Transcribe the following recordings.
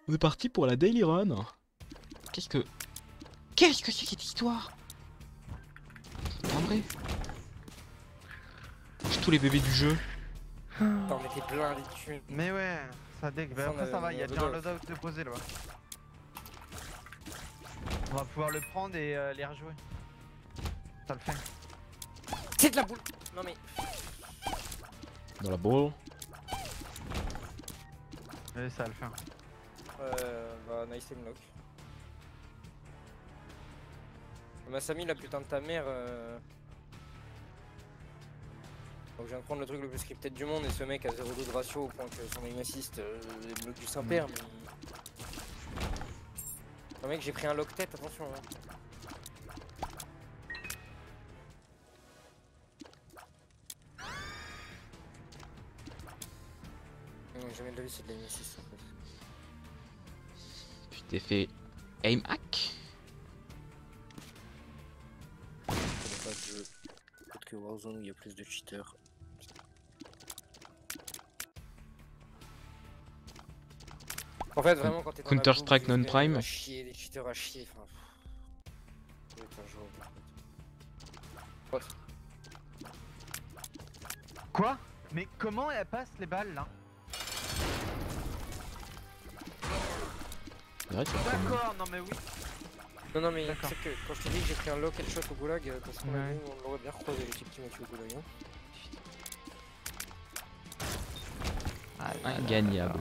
On est parti pour la daily run. Qu'est-ce que... Qu'est-ce que c'est cette histoire? En vrai, j'ai tous les bébés du jeu. T'en mettais plein les thunes. Mais ouais, ça dégue. Bah, après ça va, il y a déjà un loadout de posé là-bas. On va pouvoir le prendre et les rejouer. Ça le fait. C'est de la boule. Non mais... Dans la boule. Et ça va le faire. Bah nice lock. Masami la putain de ta mère Donc je viens de prendre le truc le plus scripted du monde et ce mec a 0,2 de ratio au point que son aim assist est bloc du Saint-Père mais... Non mec j'ai pris un lock tête, attention hein. Jamais de la vie c'est de l'aim assist en fait. Tu t'es fait aim hack. Il n'y a pas de jeu autre que Warzone où il y a plus de cheaters. En fait vraiment quand t'es dans Counter Strike non prime. à chier, des cheaters à chier, enfin... What? Quoi? Mais comment elle passe les balles là? C'est vrai, c'est pas mal. D'accord, non mais oui. Non mais D'accord. c'est que quand je t'ai dit que j'ai pris un lock et le shot au goulag, parce qu'on Ouais. on l'aurait bien recroisé les types qui m'ont tué au goulag. Hein. Ingagnable.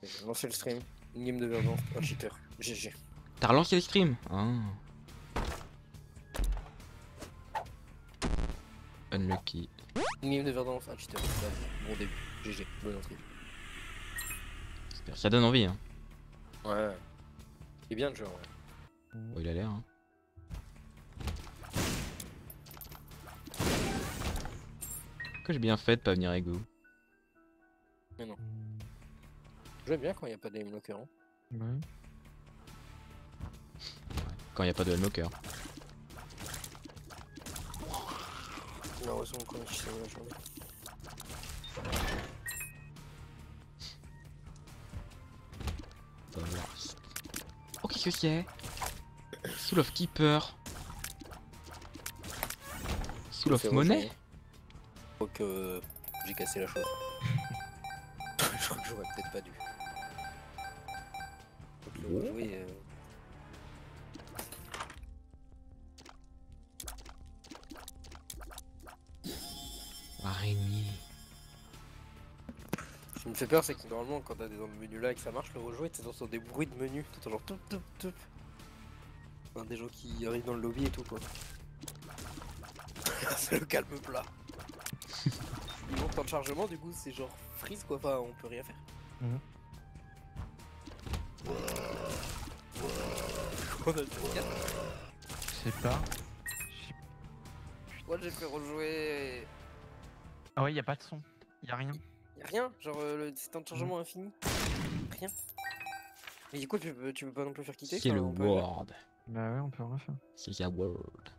J'ai lancé le stream, une game de vengeance, un cheater, GG. T'as relancé le stream? Ah. Unlucky. Une game de vengeance, un cheater, bon début, GG, bonne entrée. Ça donne envie, hein. Ouais. Il est bien le jeu, ouais. Oh, il a l'air, hein. Que j'ai bien fait de pas venir avec vous. Mais non. J'aime bien quand il n'y a pas d'aim locker. Hein. Ouais. Quand il n'y a pas de unlocker. Malheureusement, quand je sais la journée. Oh, qu'est-ce que c'est? Soul of Keeper. Soul of Money. Je crois que j'ai cassé la chose. Je crois que j'aurais peut-être pas dû. Faut que le rejouer, Araignée. Ce qui me fait peur, c'est que normalement, quand t'as des dans le menu là et que ça marche, le rejouer, t'entends des bruits de menu. T'entends genre toup toup toup. Enfin, des gens qui arrivent dans le lobby et tout quoi. C'est le calme plat. Ils vont temps de chargement, du coup, c'est genre freeze quoi. Enfin, on peut rien faire. On a le 4. Je sais pas. Moi j'ai fait rejouer. Ah ouais, y a pas de son. Y a rien. Y'a rien, genre le temps de chargement infini. Rien. Mais du coup, tu peux pas non plus faire quitter. C'est enfin, le on peut- World. Bah ouais, on peut rien faire. C'est la World.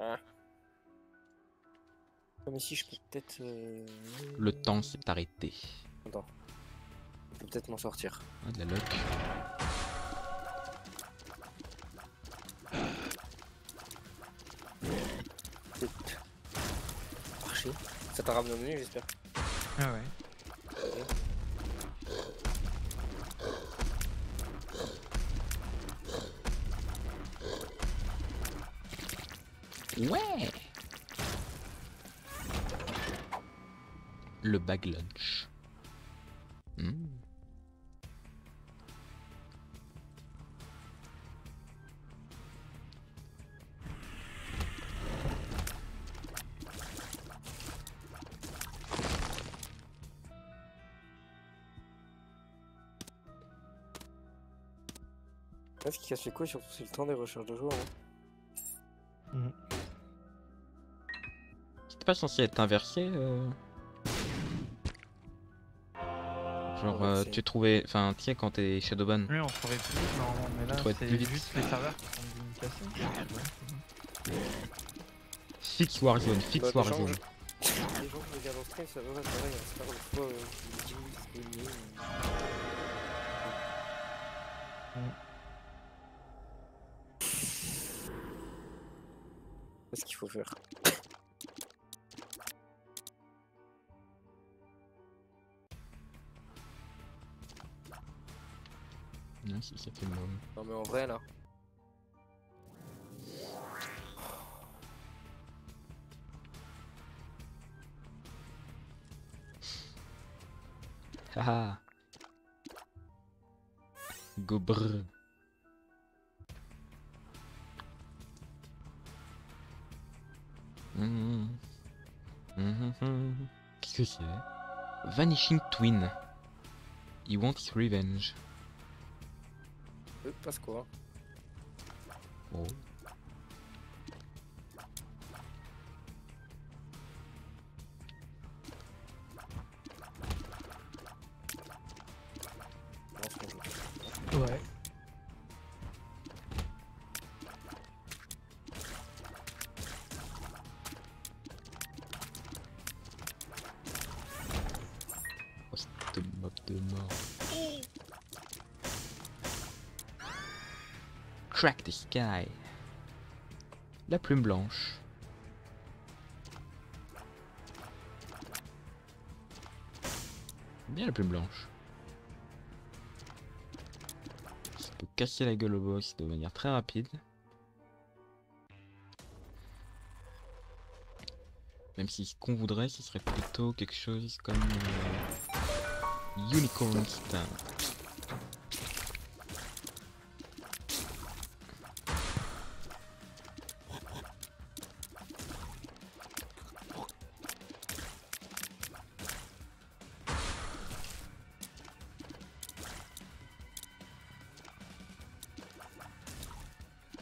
Ah. Comme ici, je peux peut-être. Le temps s'est arrêté. Attends. Je peux peut-être m'en sortir. Ah, de la lock. Marché. Ça t'a ramené au menu, j'espère. Ah ouais. Ouais. Le bag lunch. Là, ce qui casse les couilles, surtout, c'est le temps des recherches de joueurs. Hein. C'était pas censé être inversé Genre Inversé. tu trouvais, enfin tu sais quand t'es Shadowban. Oui, on trouvait plus normalement, mais là trouvait c'est plus vite. juste les serveurs qui sont venus casser. Fix Warzone, fix Bah, des gens Warzone. que je- des gens que je regarde en stream, ça va pareil, hein, c'est pas une fois 10 minutes disponibles. Qu'est-ce qu'il faut faire? Non, si ça fait mal. Non mais en vrai là. Haha. Go brr. Qu'est-ce que c'est? Vanishing Twin. He wants his revenge. Passe quoi? Oh. Ouais. Oh, cette mob de mort. Crack the sky. La plume blanche. Bien la plume blanche. Ça peut casser la gueule au boss de manière très rapide. Même si ce qu'on voudrait, ce serait plutôt quelque chose comme Unicorn Star.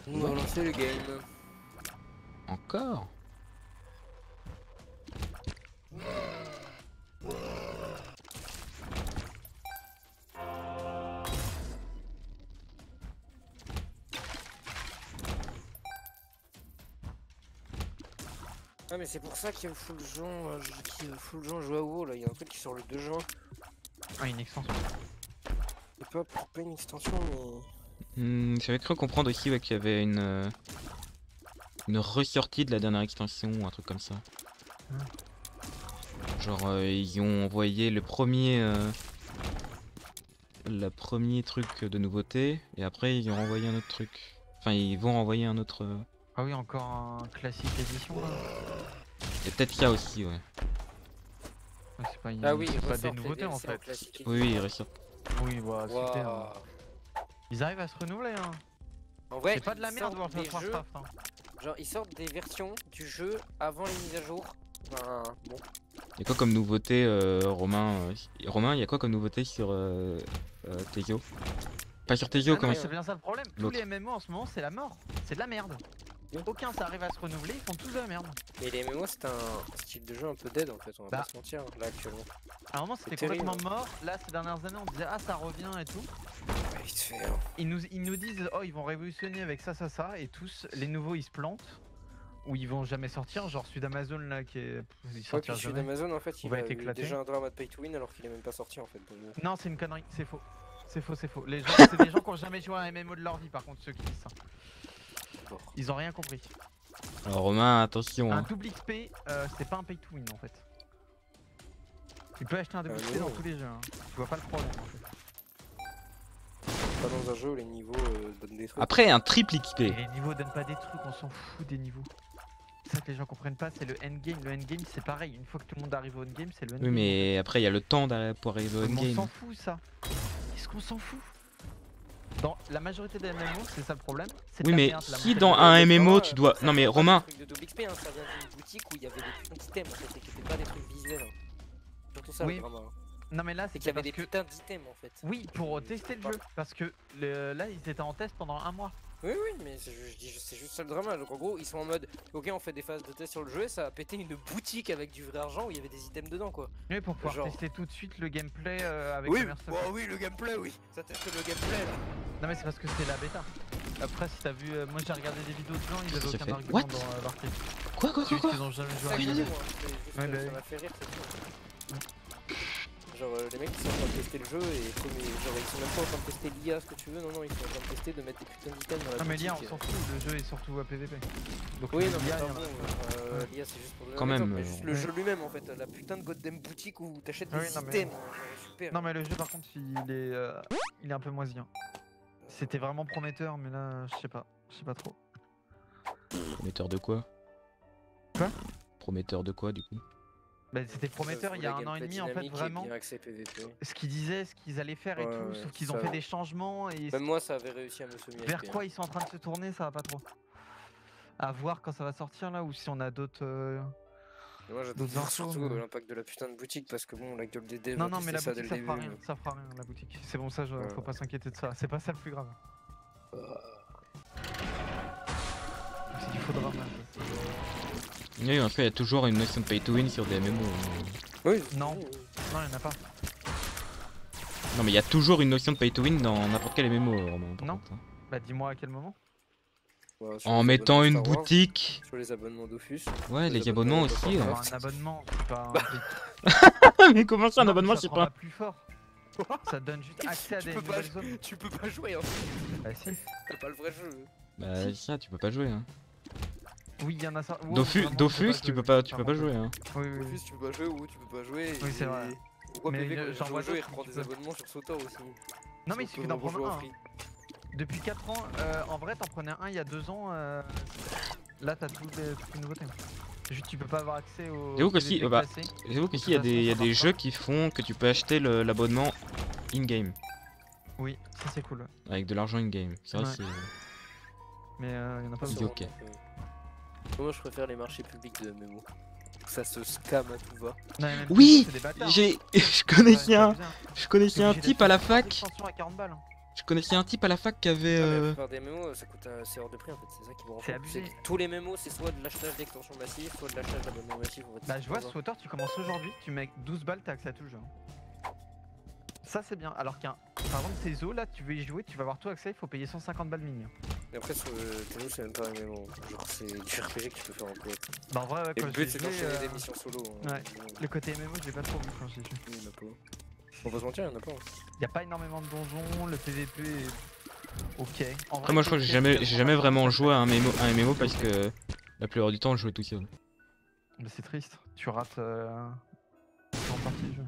On va lancer le game. Encore? Ah mais c'est pour ça qu'il y a full gens, jouer à WoW là, il y a un truc qui sort le 2 juin. Ah, une extension. C'est pas une extension mais... J'avais cru comprendre aussi ouais, qu'il y avait une ressortie de la dernière extension ou un truc comme ça. Genre ils ont envoyé le premier truc de nouveauté et après ils ont renvoyé un autre truc. Enfin ils vont renvoyer un autre... Ah oui, encore un classique édition là. Et peut-être qu'il y a aussi ouais. Ouais, c'est pas, Ah oui, c'est ils pas des ressortent les nouveautés en DLC fait. classique Oui oui ils ressortent. Oui, bah super. Waouh. Ils arrivent à se renouveler hein. En vrai, C'est pas de la ils merde sortent World des of jeux, Warcraft hein. genre ils sortent des versions du jeu avant les mises à jour. Ben bon. Il y a quoi comme nouveauté Romain Romain, il y a quoi comme nouveauté sur Tezio? Pas sur Tezio Ah comment non, il c'est bien ça le problème. Tous l'autre. les MMO en ce moment c'est la mort. C'est de la merde. Aucun ça arrive à se renouveler, ils font tous de la merde. Mais les MMO c'est un style de jeu un peu dead en fait, on va Bah. pas se mentir là actuellement. À un moment c'était terrible, complètement mort. Là ces dernières années on disait ah ça revient et tout. Ouais, vite fait, hein. Ils nous disent oh ils vont révolutionner avec ça et tous les nouveaux ils se plantent. Ou ils vont jamais sortir, genre celui d'Amazon là qui est. Il Ouais, puis sortira celui jamais. d'Amazon en fait il va a être eu éclaté. déjà un drama de pay to win alors qu'il est même pas sorti en fait. Donc, Non c'est une connerie, c'est faux. C'est faux, c'est faux. Les gens, c'est des gens qui ont jamais joué à un MMO de leur vie par contre ceux qui disent ça. bon. Ils ont rien compris. Alors Romain attention Un hein. double XP c'est pas un pay to win en fait. Tu peux acheter un double XP non. dans tous les jeux, hein. Tu vois pas le problème en fait. Pas dans un jeu où les niveaux donnent des trucs. Après un triple XP. Et les niveaux donnent pas des trucs, on s'en fout des niveaux. C'est ça que les gens comprennent pas, c'est le endgame. Le endgame c'est pareil, une fois que tout le monde arrive au endgame c'est le endgame. Oui mais après il y a le temps pour arriver au Mais on endgame. s'en fout ça. Qu'est-ce qu'on s'en fout? Dans la majorité des MMO, c'est ça le problème. C'est de Oui la mais merde, la si montée dans de un level. MMO tu dois... Non mais Romain... truc de double XP, hein, ça vient d'une boutique où il y avait des putains d'items en fait et qui étaient pas des trucs visuels. Hein. Surtout ça Oui. le drama. Hein. Non mais là C'est c'est qu'il y avait parce des que... putains d'items en fait. Oui, pour tester le jeu. Parce que là ils étaient en test pendant un mois. Oui, oui, mais c'est juste ça le drama. Donc en gros, ils sont en mode, ok, on fait des phases de test sur le jeu et ça a pété une boutique avec du vrai argent où il y avait des items dedans, quoi. Oui, pour pouvoir Genre- tester tout de suite le gameplay avec Oui, le Mercenaire. bon, oui, le gameplay, oui. Ça teste le gameplay là. Non mais c'est parce que c'était la bêta. Après si t'as vu, moi j'ai regardé des vidéos de gens, ils avaient Qu'est-ce que aucun ça fait argument What dans l'article. Quoi C'est juste qu'ils ont jamais joué à Ça, un je jeu. sais, moi, c'est juste, Ouais, bah ça oui. m'a fait rire, c'est tout. Genre les mecs ils sont en train de tester le jeu et comme genre ils sont même pas en train de tester l'IA, ce que tu veux, non, ils sont en train de tester de mettre des putains d'items dans la Non mais boutique. l'IA on s'en fout, le jeu est surtout à PVP. Donc Oui, non, mais l'IA, pas il y en a bon, pas. Ouais. l'IA c'est juste pour donner Quand un exemple, même, mais juste le ouais. jeu lui-même en fait, la putain de goddamn boutique où t'achètes des Oui, non, mais- items, genre, super. Non mais le jeu par contre il est un peu moisien. C'était vraiment prometteur mais là je sais pas trop. Prometteur de quoi? Quoi? Prometteur de quoi du coup? Bah, c'était prometteur il y a un an et demi en fait vraiment. Bien accès PVP. Ce qu'ils disaient, ce qu'ils allaient faire et Ouais, tout, ouais, sauf qu'ils ça ont fait va. des changements et Même moi ça avait réussi à me soumettre. vers quoi ils sont en train de se tourner ça va pas trop. À voir quand ça va sortir là ou si on a d'autres. Moi j'attends d'autres infos, surtout mais- l'impact de la putain de boutique parce que bon la gueule des devs. Non non mais la ça dès boutique le ça fera début. rien, ça fera rien la boutique. C'est bon ça, Ouais. faut pas s'inquiéter de ça, c'est pas ça le plus grave. C'est qu'il faudra mal. Oui, en fait, il y a toujours une notion de pay to win sur des MMO. Oui. Non. Non il y en a pas. Non, mais il y a toujours une notion de pay to win dans n'importe quel MMO. Romain, par Non. contre, hein. Bah dis-moi à quel moment. Ouais, sur En les mettant abonnements une Star Wars, boutique. sur les abonnements Dofus. Ouais, Les les abonnements abonnements aussi. de hein. Alors, un abonnement, c'est pas un Mais comment ça, un Non, mais abonnement, ça c'est te rend pas. plus fort. Ça te donne juste accès à Tu des peux pas- nouvelles zones. Tu peux pas jouer en fait, Bah si. c'est pas le vrai jeu. Bah, ça, tu peux pas jouer. Hein. Oui, il y en a ça. Wow, Dofus, vraiment, Dofus, tu peux pas Par contre, jouer. Hein. Oui, oui, oui. Dofus tu peux pas jouer ou tu peux pas jouer. Oui, c'est vrai. Pourquoi Mais PV quand j'en il vois joue au jeu il d'autres reprend qui des peuvent. abonnements sur Sotor aussi. Non mais il suffit d'en prendre un. Hein. Depuis 4 ans, en vrai t'en prenais un il y a 2 ans, là t'as toutes les nouveautés. Juste tu peux pas avoir accès au J'avoue que si, PVP bah, classé. j'avoue qu'ici, De toute il y a façon, ça des marche jeux pas. qui font que tu peux acheter l'abonnement in-game. Oui, ça c'est cool. Avec de l'argent in-game. C'est vrai, Ouais. c'est. Mais il y en a pas C'est beaucoup. ok. Moi je préfère les marchés publics de MMO. Ça se scam à tout va. Non, mais même Oui, c'est des bâtards, hein. j'ai. Je Ouais, connaissais c'est un. abusé, hein. Je connaissais T'es un obligé type à la d'acheter une fac. extension à 40 balles. Hein. Je connaissais un type à la fac qui avait. Ah, mais la plupart des MMO ça coûte c'est hors de prix en fait, c'est ça qui me rend C'est fou. abusé. Que tous les MMO c'est soit de l'achetage d'extensions massives, soit de l'achetage d'abonnements massifs. En fait, Bah c'est je vois, pas ça. Swauter tu commences aujourd'hui, tu mets 12 balles, t'as accès à tout le jeu. Hein. Ça c'est bien, alors qu'un. Par exemple ces eaux là, tu veux y jouer, tu vas avoir tout accès, il faut payer 150 balles mini. Hein. Et après sur Tenno c'est même pas un MMO. Genre c'est du RPG que tu peux faire en coop. Bah en vrai, ouais, Et quand le j'ai but c'est joué, d'enchaîner des missions solo. Hein. ouais. Le côté MMO, je l'ai pas trop vu quand j'ai joué. Il y en a pas. On va se mentir, il y en a pas. Hein. Y a pas énormément de donjons, le PVP est ok. En Après, vrai, moi, je crois que le j'ai PVP, jamais c'est vraiment joué à un MMO parce que la plupart du temps, je jouais tout seul. Mais c'est triste, tu rates en partie du jeu.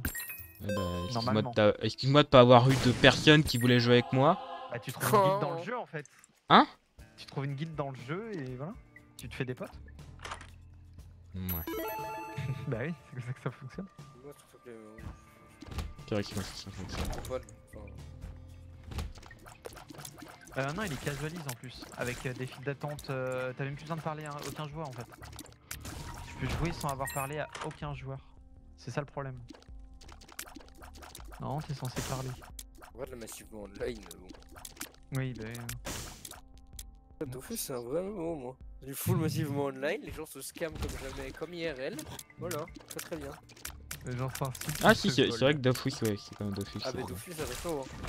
Ouais, bah, Normalement. excuse-moi de pas avoir eu de personne qui voulait jouer avec moi. Bah tu trouves une guilde dans le jeu en fait. Hein? Tu trouves une guilde dans le jeu et voilà. Tu te fais des potes. Ouais. Bah oui, c'est comme ça que ça fonctionne. Moi je trouve que les MMO. C'est vrai que ça fonctionne. C'est pas. Enfin, Non, il est casualise en plus, avec des files d'attente. T'as même plus besoin de parler à aucun joueur en fait. Tu peux jouer sans avoir parlé à aucun joueur. C'est ça le problème. Non, t'es censé parler. on va de la massivement online. Bon. Oui, bah. Dofus c'est un vrai MMO moi. Du full massivement online, les gens se scamment comme jamais, comme IRL. Voilà, très très bien. Les gens sont Ah, si, c'est vrai que Dofus, ouais, c'est quand même Dofus. Ah c'est mais vrai. Dofus ça va chaud hein.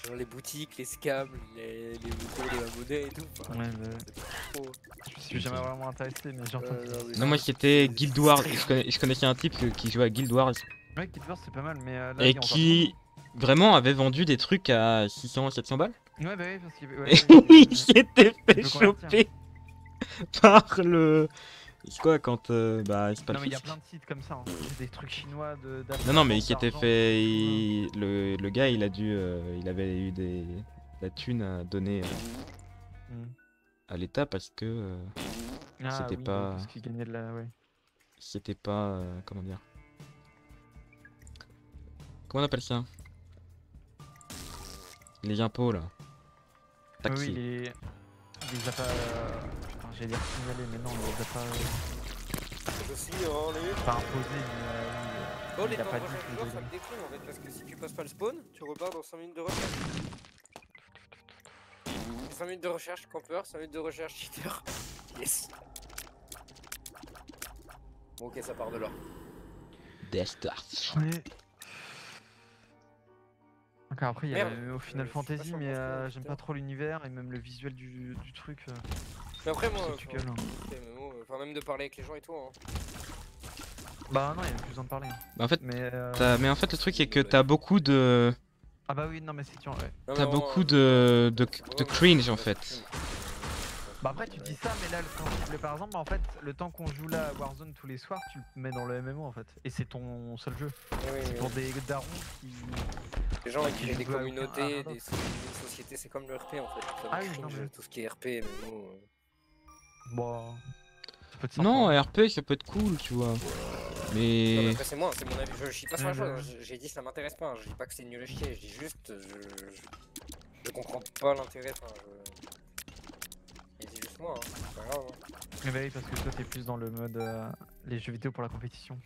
Genre les boutiques, les scams, les motos de la monnaie et tout. Enfin, Ouais, bah. c'est trop. Je suis jamais vraiment intéressé, mais j'entends. Non, moi, c'était Guild Wars. Je connaissais un type qui jouait à Guild Wars Ouais, Guild Wars c'est pas mal, mais là, et il y a encore qui vraiment avait vendu des trucs à 600-700 balles. trop. Ouais, bah oui, parce qu'il Et il s'était fait peux convertir. choper par le. C'est quoi quand. Bah, c'est pas Non, le mais il y a fisc. plein de sites comme ça. Hein. Des trucs chinois de. Non, non, mais il d'argent, s'était d'argent. fait. Le gars, il a dû. Il avait eu la thune à donner Hmm. à l'État parce que. Ah, c'était oui, pas- Parce qu'il gagnait de la. Ouais. C'était pas. Comment dire. Comment on appelle ça? Les impôts là. Taxi. Oui, il les a pas. Putain, j'allais dire signalé, mais non, il les a pas. Aussi, oh, les... Pas imposé, mais. Oh, les il a temps pas de dit recherche qu'il joueur, les ça me déprime en fait, parce que si tu passes pas le spawn, tu repars dans 5 minutes de recherche. 5 minutes de recherche, campeur, 5 minutes de recherche, cheater. Yes. Bon, ok, ça part de là. Death Stars. Ouais. Encore après, il y a Merde. au Final Je suis pas Fantasy, sûr mais qu'on se connaît, j'aime putain. pas trop l'univers et même le visuel du truc. Mais après, moi, Ça tue gueule, hein. enfin, même de parler avec les gens et tout. Hein. Bah non, il y a plus besoin de parler. Hein. Bah, en fait, Mais en fait, le truc est que t'as beaucoup de. ah bah oui, non mais c'est sûr. Ouais. Non, T'as mais beaucoup vraiment, de c'est de vraiment- cringe en fait. Bah après tu dis ça, mais là par exemple, en fait, le temps qu'on joue là à Warzone tous les soirs, tu le mets dans le MMO en fait. Et c'est ton seul jeu. Oui, C'est oui, pour oui. des darons qui. Les gens qui qui créent des jouent à communautés, rien des sociétés, c'est comme le RP en fait. Ça Ah me oui, cringe, non, mais- tout ce qui est RP, mais nous. Bon. Ça peut être sympa, Non, hein. RP ça peut être cool, tu vois. Non, mais Mais. après, c'est moi, c'est mon avis. Je chie pas sur la Ouais, chose. ouais. Hein. J'ai dit ça m'intéresse pas. Hein. Je dis pas que c'est nul à chier. Je dis juste. Je comprends pas l'intérêt. Enfin, je... dis juste moi. Hein. C'est pas grave. Hein. Mais bah oui, parce que toi t'es plus dans le mode les jeux vidéo pour la compétition.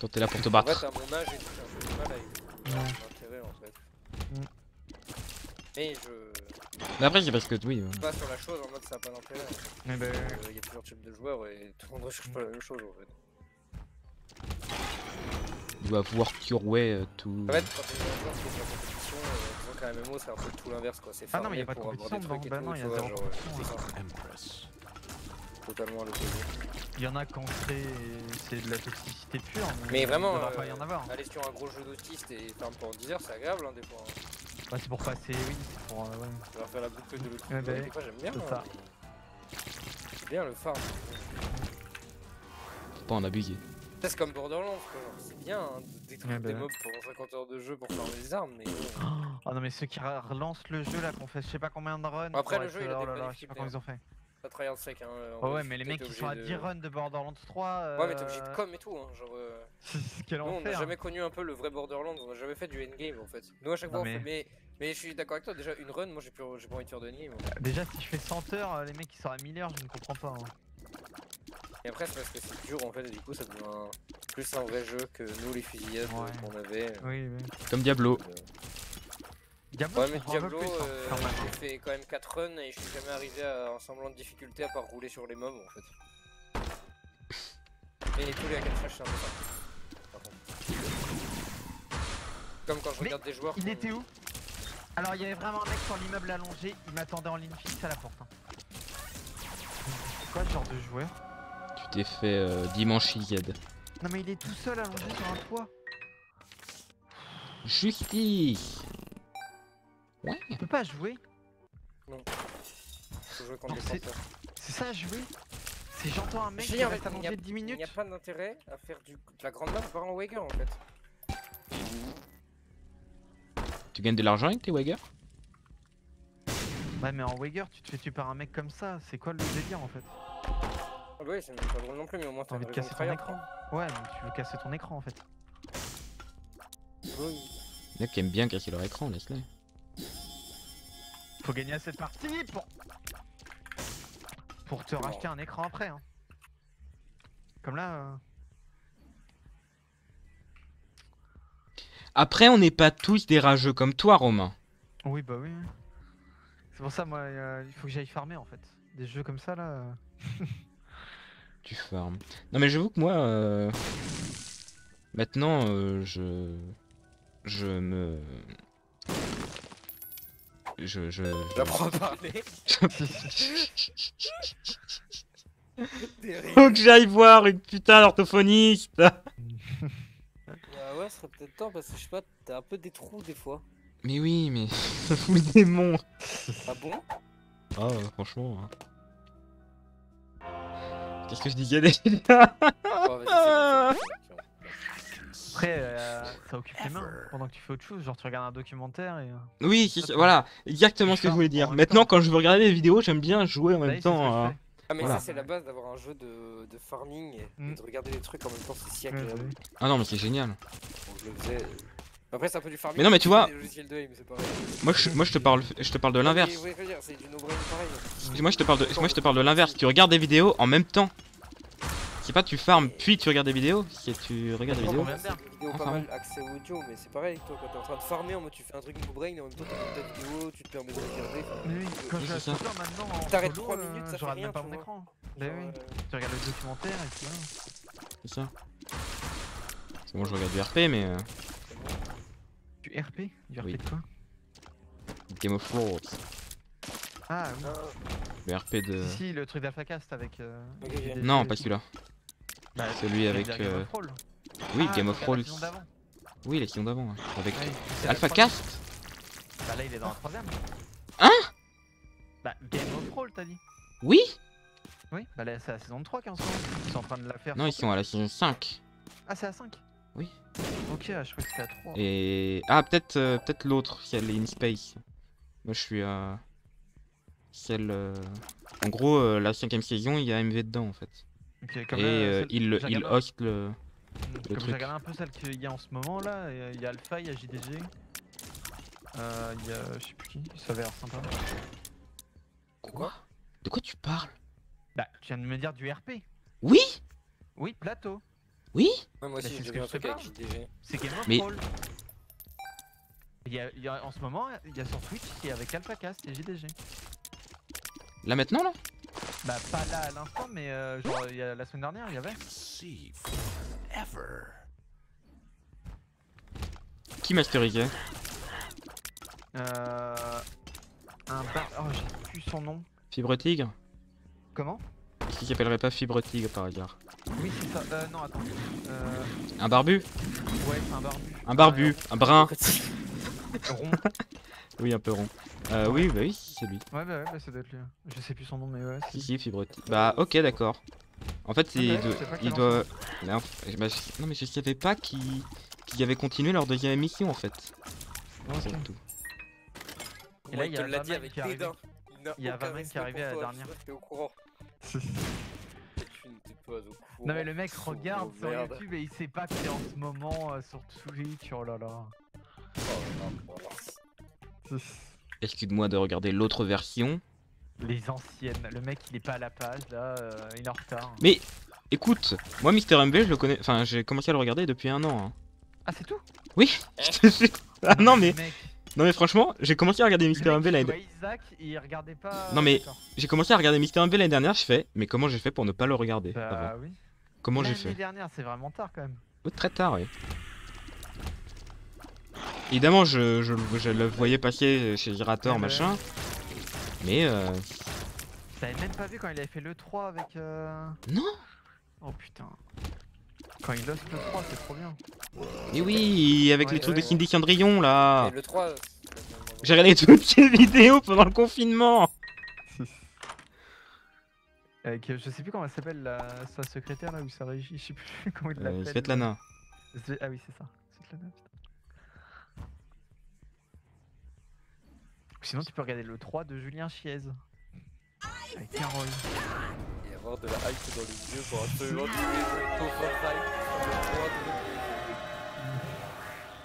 Toi t'es là pour te En battre. fait, à mon âge et tout, j'ai un peu de mal avec l'intérêt en fait. Mm. Mais je. Mais après, c'est parce que oui. Pas sur la chose en mode ça a pas d'intérêt. En fait. Mais bah. Il y a plusieurs types de joueurs et tout le monde recherche pas la même chose en fait. You have worked your way to. En fait, quand t'es un joueur qui fait de la compétition, disons qu'un MMO c'est un peu tout l'inverse quoi. C'est Ah non, mais y a farmer pas de pour avoir compétition des trucs et dedans. Bah tout, non, y a tu vois, zéro genre, compétition. c'est ça. Totalement à l'opposé. Il y en a quand c'est de la toxicité pure. Mais vraiment, il devrait pas y en avoir. aller sur un gros jeu d'autiste et faire pendant 10 heures, c'est agréable hein, des fois. Hein. Bah c'est pour passer, oui, c'est pour. Ouais. Tu vas faire la boucle de l'autre. Ouais, bah, des fois j'aime bien. c'est Hein, ça. c'est bien le farm. Faut pas en abuser. C'est comme Borderlands, quoi. Genre, c'est bien hein, de détruire Ouais, bah, des ouais. mobs pendant 50 heures de jeu pour farmer des armes, mais. Oh non mais ceux qui relancent le jeu là, qu'on fait je sais pas combien de runs. Après, pour le être- jeu, il a oh des là là, bonnes je sais pas difficultés, comment ils ont fait. Ça tryhard sec, hein. en Oh vrai, ouais, mais les mecs t'es qui sont à obligé 10 runs de Borderlands 3. Ouais, mais t'es obligé de com et tout, hein. Genre. Quel Nous, on n'a enfer. jamais connu un peu le vrai Borderlands, on a jamais fait du endgame en fait. Nous, à chaque Non, fois, on mais- fait. Mais je suis d'accord avec toi, déjà une run, moi j'ai pas envie de faire de endgame. En fait. Déjà si je fais 100 heures, les mecs qui sont à 1000 heures, je ne comprends pas. Hein. Et après, c'est parce que c'est dur en fait, et du coup, ça devient plus un vrai jeu que nous, les fusillades Ouais. qu'on avait. Oui, oui. Comme Diablo. Diablo, Ouais, je mais comprends un peu Diablo, plus, hein, quand même. j'ai fait quand même 4 runs et je suis jamais arrivé à un semblant de difficulté à part rouler sur les mobs en fait. Et tous les hack and slash, c'est un peu ça. Par contre. Comme quand je Mais regarde des joueurs. Il qui ont- était où? Alors il y avait vraiment un mec sur l'immeuble allongé, il m'attendait en ligne fixe à la porte. Hein. C'est quoi ce genre de joueur? Tu t'es fait dimanche Z. Non mais il est tout seul allongé sur un toit. Justice. Ouais. Il peut pas jouer. Faut jouer contre Non, des c'est- porteurs. C'est ça jouer? C'est j'entends un mec Je qui dis, en reste fait, allongé 10 Il minutes. n'y a pas d'intérêt à faire de la grande map par un Wager en fait. Tu gagnes de l'argent avec tes Wager? Ouais mais en Wager tu te fais tuer par un mec comme ça, c'est quoi le délire en fait? Ah bah oui, c'est même pas drôle non plus, mais au moins T'as t'as envie une de raison casser de ton tryhard, écran? Ouais mais tu veux casser ton écran en fait. quoi. Oui. Les mecs qui aiment bien casser leur écran, laisse-les. Faut gagner à cette partie pour te racheter un écran après hein. Comme là Après, on n'est pas tous des rageux comme toi, Romain. Oui bah oui. C'est pour ça moi il faut que j'aille farmer en fait. Des jeux comme ça là. Tu farmes. Non mais j'avoue que moi, maintenant, je me... J'apprends à parler. Faut que j'aille voir une putain d'orthophoniste. Bah ouais, ce serait peut-être temps parce que je sais pas, t'as un peu des trous des fois. Mais oui, mais ça fout le démon. Ah bon? Ah, franchement. Qu'est-ce que je disais déjà? Oh, vas-y, c'est bon. Après ça occupe les mains pendant que tu fais autre chose, genre tu regardes un documentaire et. Oui, voilà, exactement ce que je voulais dire. Maintenant, quand je veux regarder des vidéos, j'aime bien jouer en Bah même oui, c'est ce que temps. je hein. fais. Ah mais Voilà. ça c'est la base d'avoir un jeu de farming et de regarder des trucs en même temps, c'est si Ouais, bah agréable. oui. Ah non, mais c'est génial. Bon, je le faisais. Après c'est un peu du farming. Mais non, mais tu vois- Les logiciels de aim, c'est pareil. Moi, je te parle de l'inverse. Oui, je veux dire, c'est du no-brain pareil. Moi, je te parle de l'inverse. Tu regardes des vidéos en même temps. C'est pas tu farmes puis tu regardes des vidéos. C'est tu regardes des vidéos. bien. C'est une vidéo Ah, pas pardon. mal accès audio, mais c'est pareil, toi, quand t'es en train de farmer, en mode tu fais un truc no brain et en même temps t'écoutes ta vidéo, tu te permets de regarder. Mais oui, quand Oui, je c'est vais ça. à maintenant en T'arrêtes solo, 3 minutes, ça je fait regarde rien, même pas tu mon vois. écran. Genre, Mais oui, tu regardes le documentaire et puis voilà. C'est ça. C'est bon, je regarde du RP, mais Du RP? Du RP Oui. de quoi? Game of Thrones. Ah oui. Le RP de. Si, le truc d'AlphaCast avec. Ok, ok. Non, pas celui-là. Bah, Celui tu avec. veux dire Game of Thrones. Oui, Ah, Game tu of regardes Thrones. la saison d'avant. Oui, les saisons d'avant. Ouais. Avec Oui, c'est la Alpha troisième. Cast. Bah là, il est dans la troisième. Hein? Bah, Game of Thrones, t'as dit? Oui. Oui, bah là, c'est la saison 3 qui est en ce moment. Ils sont en train de la faire. Non, ils sont à la saison 5. Ah, c'est à 5? Oui. Ok, je croyais que c'était à 3. Et. Ah, peut-être l'autre, celle In Space. Moi, je suis à. Celle. En gros, la 5ème saison, il y a MV dedans en fait. Ok, comme Et là, il j'ai regardé- host le. Comme truc. j'ai regardé un peu celle qu'il y a en ce moment là, il y a Alpha, il y a JDG. Il y a. Je sais plus qui, ça avait l'air sympa. Quoi? De quoi tu parles? Bah, tu viens de me dire du RP. Oui. Oui, plateau. Oui. Ouais, moi Mais aussi, c'est j'ai ce vu que un je te truc avec parle. JDG. C'est Game of Mais- Thrones. Il y a en ce moment, il y a sur Twitch, il y a avec AlphaCast et JDG. Là maintenant là? Bah, pas là à l'instant, mais genre il y a, la semaine dernière, il y avait. Qui masterisait? Un bar. Oh, j'ai plus son nom. Fibre Tigre? Comment? Est-ce qu'il s'appellerait pas Fibre Tigre par hasard? Oui, c'est ça. Non, attends. Un barbu? Ouais, c'est un barbu. Un barbu? Un brun? Rond. Oui, un peu rond. Oui, bah oui, c'est lui. Ouais, bah, ça doit être lui. Je sais plus son nom, mais ouais. Si, si, Fibre Tigre. Bah, ok, d'accord. En fait, Ouais, il je sais pas il quel doit. Bah, non, mais je savais pas qu'ils avaient continué leur deuxième émission en fait. Ok. C'est tout. Et là, il y a te l'a dit Vaman avec qui est arrivé. dédain. Il y a Vaman qui est arrivé à la dernière. J'étais au courant. Tu n'étais pas au courant. Non, mais le mec Pauvre regarde sur merde. YouTube et il sait pas que c'est en ce moment sur Twitch. Oh là là. Oh, non. Excuse-moi de regarder l'autre version. Les anciennes. Le mec, il est pas à la page là, il est en retard. Mais écoute, moi Mister MV, je le connais. Enfin, j'ai commencé à le regarder depuis un an. Hein. Ah, c'est tout? Oui, je te jure. Ah non, mais. Mec, Non mais franchement, j'ai commencé à regarder le Mister mec, MV il l'année jouait Isaac et il regardait pas. Non, mais- D'accord. J'ai commencé à regarder Mister MV l'année dernière, je fais, mais comment j'ai fait pour ne pas le regarder avant? Bah oui. Comment j'ai L'année fait? dernière, c'est vraiment tard quand même. Oh, très tard, oui. Évidemment, je le voyais passer chez Girator, Ouais, machin. Mais T'avais même pas vu quand il avait fait le 3 avec. non. Oh putain. Quand il host le 3, c'est trop bien. Mais oui, avec Ouais, le truc de ouais. Cindy Cendrillon là. Et le 3, J'ai regardé toutes ces vidéos pendant le confinement. Avec, je sais plus comment elle s'appelle, sa secrétaire là, ou sa régie, je sais plus comment il l'appelle. Svetlana. Ah oui, c'est ça. Svetlana, putain. Ou sinon, tu peux regarder le 3 de Julien Chiez. Avec Carole. et avoir de la hype dans les yeux pour absolument tuer ce pauvre hype.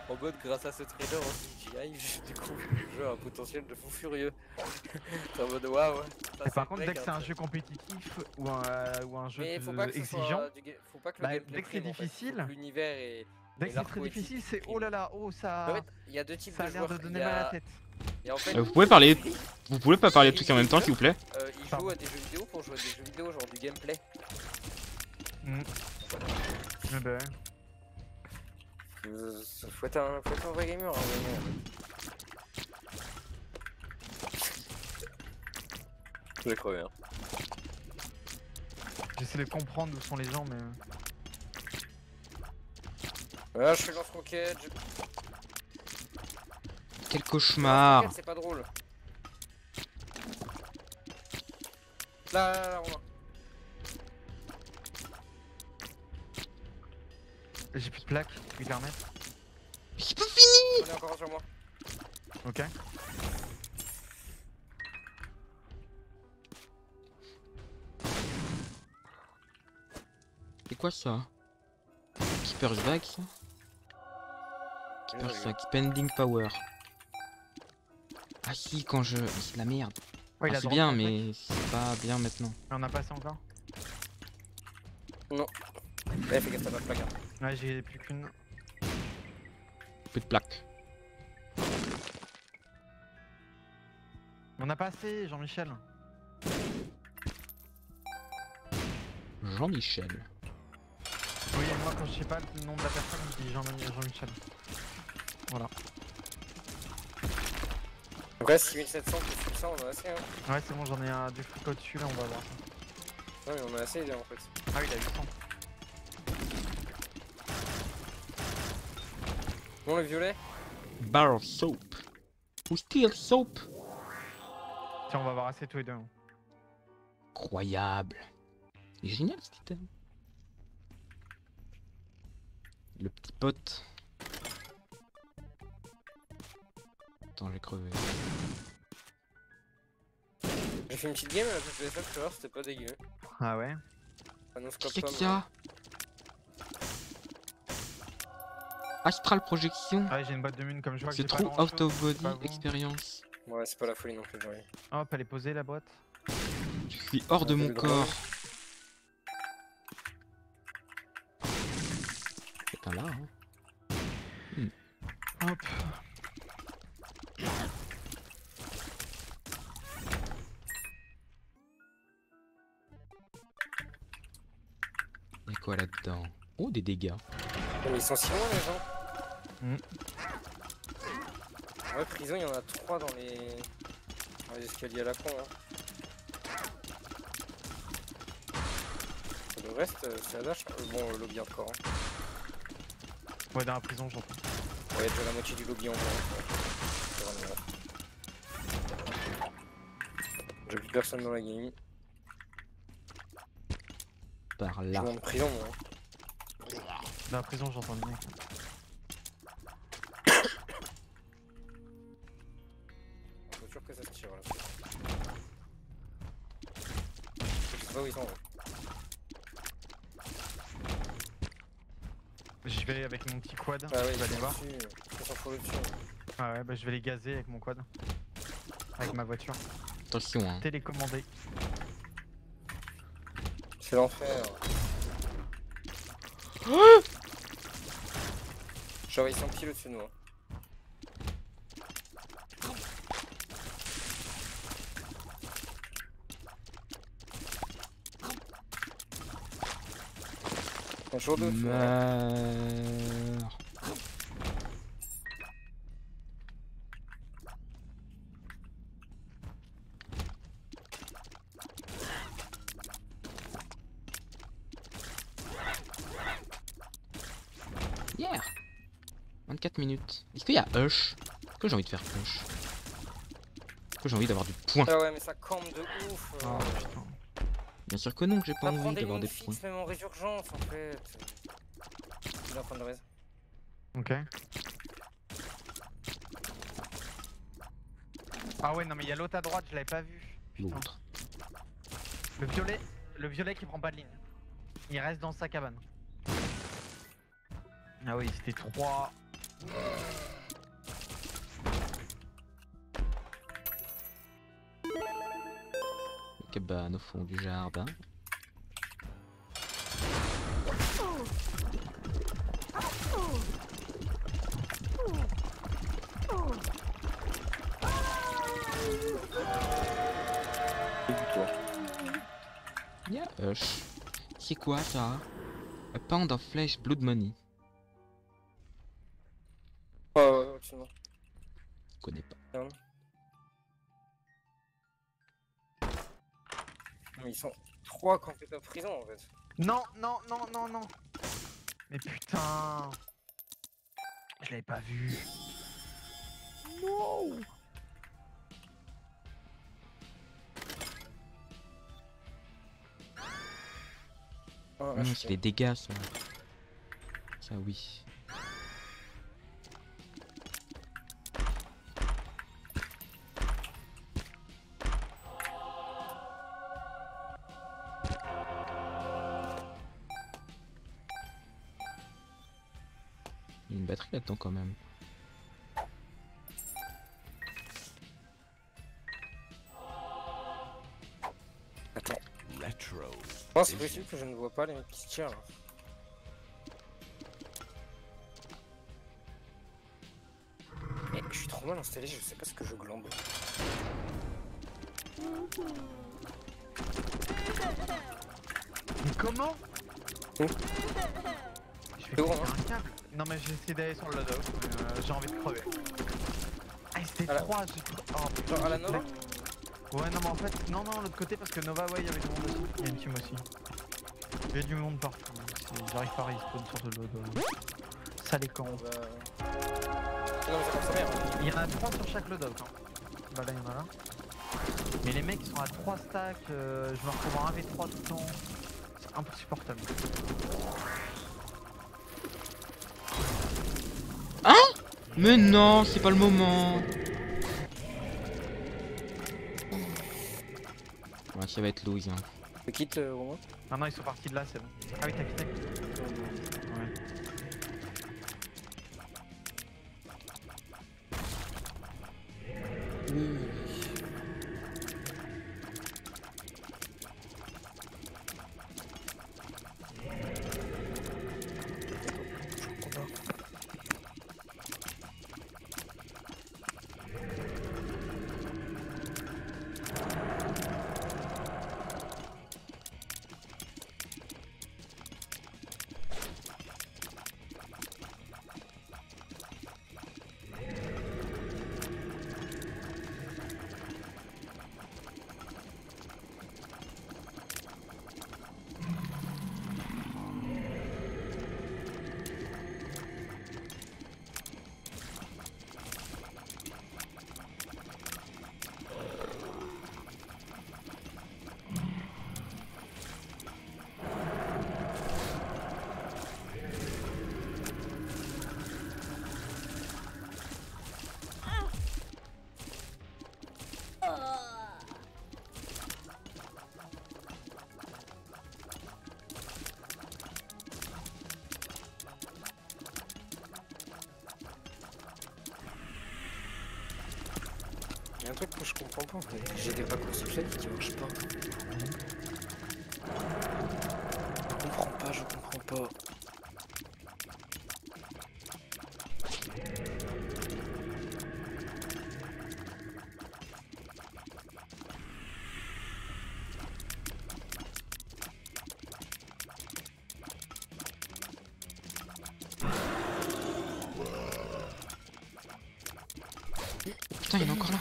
En mode, grâce à ce trader en CGI, je découvre le jeu a un potentiel de fou furieux. C'est en mode waouh. Et par contre, dès que c'est un jeu compétitif ou un jeu Mais faut pas que ce exigeant, soit faut pas que le bah, gameplay dès que c'est prime, en fait. difficile, Faut que l'univers et dès que c'est l'arc très poétique difficile, c'est prime. oh là là, oh En ça, fait, il y a deux types ça de a l'air joueurs. de donner mal à la tête. Et en fait, Vous pouvez parler. Vous pouvez pas parler de trucs en même temps, s'il vous plaît? ils Pardon. jouent à des jeux vidéo pour jouer à des jeux vidéo, genre du gameplay. Mais bah, Faut être un vrai gamer. Hein, vraiment. Je crois bien. j'essaie de comprendre où sont les gens, mais. Voilà, je fais lance-roquette. Quel cauchemar. C'est pas drôle. Là, Romain. J'ai plus de plaques qui lui permettent. C'est pas fini. On est encore sur moi. Ok. C'est quoi ça? Keeper's Bag ça? Keeper's Bag, Spending Power. Ah si, quand je. C'est de la merde. Ouais, il Ah, a c'est droit bien, de plaques. mais c'est pas bien maintenant. On a passé encore. Non. Allez, fais gaffe, t'as pas de plaque. Hein. Ouais, j'ai plus qu'une. Plus de plaques. On n'a pas assez, Jean-Michel. Jean-Michel. Oui, moi quand je sais pas le nom de la personne, je dis Jean-Michel. Voilà. Après, 6700 plus 800, on a assez. Hein. Ouais, c'est bon, j'en ai un du fric au-dessus là, on va voir ça. Ouais, mais on a assez là en fait. Ah oui, il a 800. Bon, le violet. Bar of soap. Ou steel soap. Tiens, on va avoir assez tous les deux. Hein. Incroyable. Il est génial cet item. Le petit pote. Attends, j'ai crevé. J'ai fait une petite game à la PPSF, tu vois, c'était pas dégueu. Ah ouais. Ça nous scope Qu'est-ce pas qu'il y a? Astral projection. Ah ouais, j'ai une boîte de mine comme je vois que C'est j'ai pas trop grand-chose, out of c'est body pas bon. expérience. Ouais, c'est pas la folie non plus, j'arrive. Hop, elle est posée la boîte. Je suis hors de Ouais, mon le corps. drone. C'est un là, hein. Hop. Y'a quoi là-dedans? Oh, des dégâts. Mais ils sont si loin les gens. Mm. Ouais, prison, il y en a 3 dans les escaliers à la con. Hein. Le reste, c'est la dash. Bon, le lobby encore. Hein. Ouais, dans la prison, j'entends. Ouais, il y a déjà la moitié du lobby en blanc. J'ai plus personne dans la game. Par Je là. suis en prison, moi. Dans la prison, j'entends le mec. Je suis sûr que ça se tire là. Je sais pas où ils sont. Ouais. Je vais avec mon petit quad. Ah ouais, je vais aller voir. Ils sont full dessus. Ah ouais, bah je vais les gazer avec mon quad. Avec ma voiture. Attention, hein. Télécommandé. C'est l'enfer. Genre ils sont pile au-dessus de moi. Un jour de feu. Meurs. Yeah. 24 minutes. Est-ce qu'il y a Hush? Est-ce que j'ai envie de faire Hush? Est-ce que j'ai envie d'avoir du point? Ah ouais mais ça campe de ouf. Oh putain. Bien sûr que non, que j'ai pas Ça prend envie des d'avoir lignes des points. fixes même en résurgence en fait. Il est en train de raise. Ok. Ah ouais, non mais il y a l'autre à droite, je l'avais pas vu. Putain. L'autre. Le violet qui prend pas de ligne. Il reste dans sa cabane. Ah oui, c'était 3. Cabane au fond du jardin. Yeah, Hush. C'est quoi ça? A pound of flesh, blood money. Oh ouais, ouais, absolument. Je connais pas. Merde. Mais ils sont 3 quand t'es en prison en fait. Non, non, non, non, non. Mais putain. Je l'avais pas vu. Non. Oh, Non, c'est les dégâts ça. Ça oui. Il y a une batterie là-dedans quand même. Attends. Retro. Oh Comment c'est possible que je ne vois pas les mecs qui se tirent là? Mais je suis trop mal installé, je sais pas ce que je glande. Mais comment? Oh. Je vais C'est bon, péter hein. un câble. Non mais j'ai essayé d'aller sur le loadout, mais j'ai envie de crever. Ah c'était À la- 3, j'ai... Oh putain, Genre à la j'ai Nova? fait- Ouais non mais en fait, non l'autre côté parce que Nova ouais il y avait du monde aussi, il y a une team aussi. Il y a du monde partout, j'arrive pas à respawn sur le loadout. Ça les camps. Bah... Non mais ça pense sa mère. Il y en a 3 sur chaque loadout hein. Bah là il y en a là. Mais les mecs ils sont à 3 stacks, je me retrouve en 1v3 tout le temps. C'est insupportable. Mais non, c'est pas le moment. Ouais, ça va être lose. Hein. Tu quittes Romain? Non ils sont partis de là c'est bon. Ah oui t'as quitté. Ouais. Oui. Il y a un truc que je comprends pas, j'ai des raccourcis clavier qui marchent pas. Je comprends pas. Putain, il est encore là.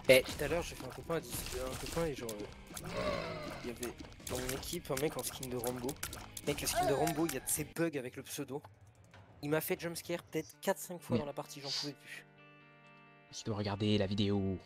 Eh, tout à l'heure j'ai fait un copain à 10, un copain et genre il y avait dans mon équipe un mec en skin de Rambo. Mec le skin de Rambo il y a de ces bugs avec le pseudo. Il m'a fait jumpscare peut-être 4-5 fois Oui. dans la partie, j'en pouvais plus. Tu dois regarder la vidéo.